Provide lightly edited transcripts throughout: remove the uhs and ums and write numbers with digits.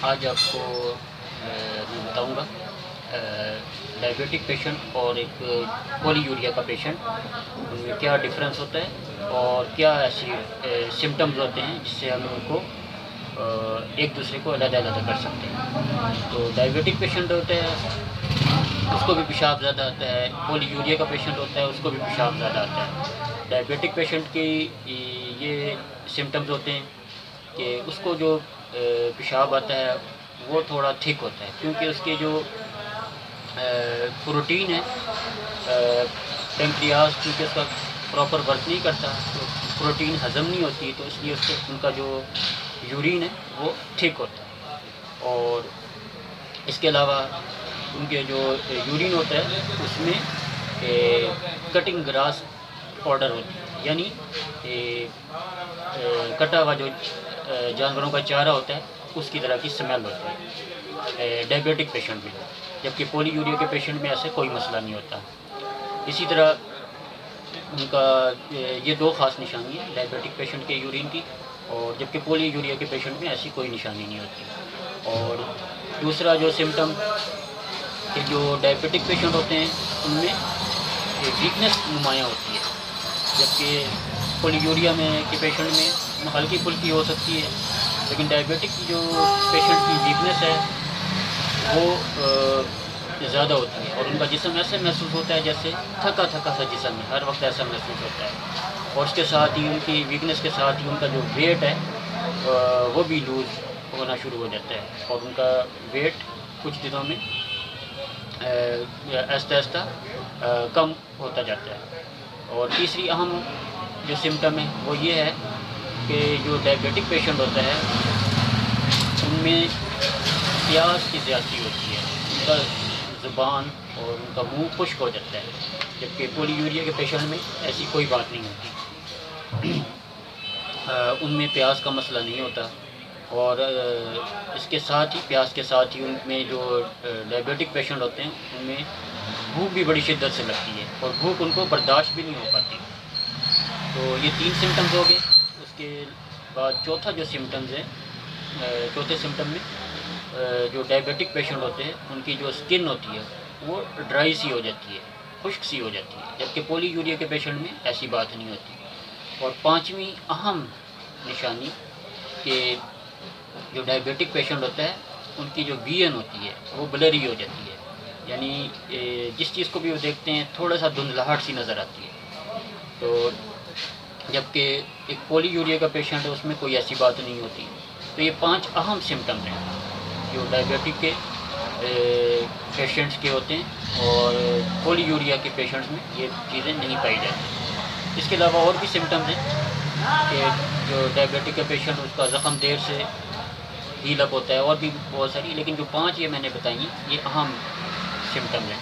آج آپ کو میں بتاؤں گا ڈائبیٹک پیشنٹ اور ایک پولی یوریا کا پیشنٹ، ان میں کیا ڈفرینس ہوتا ہے اور کیا ایسی سمٹمز ہوتے ہیں جس سے ہم ان کو ایک دوسرے کو علیحدہ کر سکتے ہیں۔ تو ڈائبیٹک پیشنٹ ہوتا ہے اس کو بھی پیشاب زیادہ آتا ہے، پولی یوریا کا پیشنٹ ہوتا ہے اس کو بھی پیشاب زیادہ آتا ہے۔ ڈائبیٹک پیشنٹ کی یہ سمٹمز ہوتے ہیں کہ اس کو جو پیشاب آتا ہے وہ تھوڑا تھک ہوتا ہے، کیونکہ اس کے جو پروٹین ہے پینکریاس کیونکہ اس کا پراپر ورک نہیں کرتا تو پروٹین ہضم نہیں ہوتی، تو اس لیے ان کا جو یورین ہے وہ تھک ہوتا ہے۔ اور اس کے علاوہ ان کے جو یورین ہوتا ہے اس میں کٹنگ گراس پاؤڈر ہوتی ہے، یعنی کٹا ہوا جو جانوروں کا چارہ ہوتا ہے اس کی طرح کی سمیل ہوتی ہے ڈائبیٹک پیشنٹ میں، جبکہ پولی یوریا کے پیشنٹ میں ایسے کوئی مسئلہ نہیں ہوتا۔ اسی طرح ان کا یہ دو خاص نشانی ہیں ڈائبیٹک پیشنٹ کے یورین کی، اور جبکہ پولی یوریا کے پیشنٹ میں ایسی کوئی نشانی نہیں ہوتی۔ اور دوسرا جو سمٹم کہ جو ڈائبیٹک پیشنٹ ہوتے ہیں ان میں ویکنس نمایاں ہوتی ہے، جبکہ پولی یوریا کے پیشنٹ میں ہلکی پھلکی ہو سکتی ہے، لیکن ڈائبیٹک جو پیشنٹ کی ویکنس ہے وہ زیادہ ہوتی ہے، اور ان کا جسم ایسے محسوس ہوتا ہے جیسے تھکا تھکا سا جسم ہے، ہر وقت ایسا محسوس ہوتا ہے۔ اور اس کے ساتھ ہی ان کی ویکنس کے ساتھ ہی ان کا جو ویٹ ہے وہ بھی لوز ہونا شروع ہو جاتا ہے، اور ان کا ویٹ کچھ دنوں میں آہستہ آہستہ کم ہوتا جاتا ہے۔ اور تیسری اہم جو سمٹم ہے وہ یہ ہے کہ جو ڈائبیٹک پیشنٹ ہوتا ہے ان میں پیاس کی زیادتی ہوتی ہے، ان کا زبان اور ان کا منہ خشک ہو جاتا ہے، جبکہ پولی یوریا کے پیشنٹ میں ایسی کوئی بات نہیں ہوتی، ان میں پیاس کا مسئلہ نہیں ہوتا۔ اور اس کے ساتھ ہی پیاس کے ساتھ ہی ان میں جو ڈائبیٹک پیشنٹ ہوتے ہیں ان میں بھوک بھی بڑی شدت سے لگتی ہے، اور بھوک ان کو برداشت بھی نہیں ہو پاتی۔ تو یہ تین سمٹمز ہو گئے۔ اس کے بعد چوتھا جو سمٹمز ہے، چوتھے سمٹم میں جو ڈائبیٹک پیشنٹ ہوتے ہیں ان کی جو اسکن ہوتی ہے وہ ڈرائی سی ہو جاتی ہے، خشک سی ہو جاتی ہے، جبکہ پولی یوریا کے پیشنٹ میں ایسی بات نہیں ہوتی۔ اور پانچویں اہم نشانی کہ جو ڈائبیٹک پیشنٹ ہوتا ہے ان کی جو ویژن ہوتی ہے وہ بلری ہو جاتی ہے، یعنی جس چیز کو بھی وہ دیکھتے ہیں تھوڑا سا دھندلاہٹ سی نظر آتی ہے۔ تو جبکہ ایک پولی یوریا کا پیشنٹ ہے اس میں کوئی ایسی بات نہیں ہوتی۔ تو یہ 5 اہم سمٹم ہیں جو ڈائبیٹک کے پیشنٹس کے ہوتے ہیں، اور پولی یوریا کے پیشنٹس میں یہ چیزیں نہیں پائی جاتی۔ اس کے علاوہ اور بھی سمٹمز ہیں کہ جو ڈائبیٹک کا پیشنٹ اس کا زخم دیر سے ہیل اپ ہوتا ہے، اور بھی بہت ساری، لیکن جو 5 یہ میں نے بتائی ہیں یہ اہم سمٹم ہیں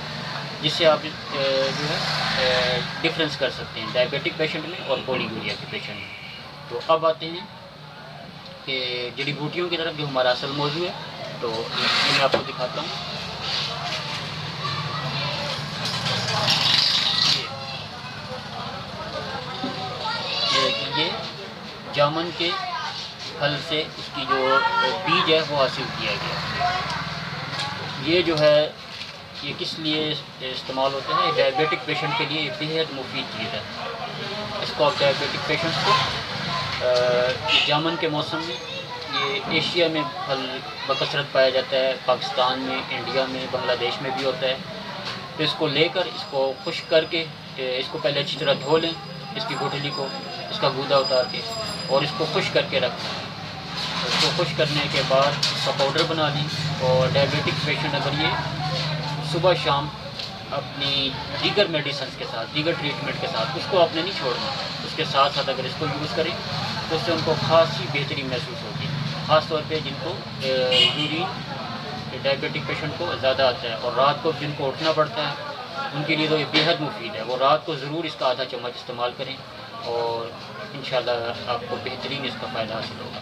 جس سے آپ جو ہے ڈفرینس کر سکتے ہیں ڈائبیٹک پیشنٹ میں اور پولی یوریا کے پیشنٹ میں۔ تو اب آتے ہیں کہ جڑی بوٹیوں کی طرف جو ہمارا اصل موضوع ہے، تو یہ میں آپ کو دکھاتا ہوں۔ یہ جامن کے پھل سے اس کی جو بیج ہے وہ حاصل کیا گیا۔ یہ جو ہے یہ کس لیے استعمال ہوتا ہے؟ ڈائبیٹک پیشنٹ کے لیے یہ بےحد مفید چیز ہے۔ اس کو آپ ڈائبیٹک پیشنٹس کو جامن کے موسم میں، یہ ایشیا میں پھل بکثرت پایا جاتا ہے، پاکستان میں، انڈیا میں، بنگلہ دیش میں بھی ہوتا ہے۔ تو اس کو لے کر اس کو خشک کر کے اس کو پہلے اچھی طرح دھو لیں، اس کی گٹھلی کو، اس کا گودا اتار کے، اور اس کو خشک کر کے رکھیں۔ اس کو خشک کرنے کے بعد اس کا پاؤڈر بنا لیں، اور ڈائبیٹک پیشنٹ اگر یہ صبح شام اپنی دیگر میڈیسنس کے ساتھ، دیگر ٹریٹمنٹ کے ساتھ، اس کو آپ نے نہیں چھوڑنا، اس کے ساتھ ساتھ اگر اس کو یوز کریں تو اس سے ان کو خاصی بہتری محسوس ہوگی، خاص طور پہ جن کو یورین ڈائبیٹک پیشنٹ کو زیادہ آتا ہے اور رات کو جن کو اٹھنا پڑتا ہے ان کے لیے تو یہ بےحد مفید ہے۔ وہ رات کو ضرور اس کا آدھا چمچ استعمال کریں، اور انشاءاللہ آپ کو بہترین اس کا فائدہ حاصل ہوگا۔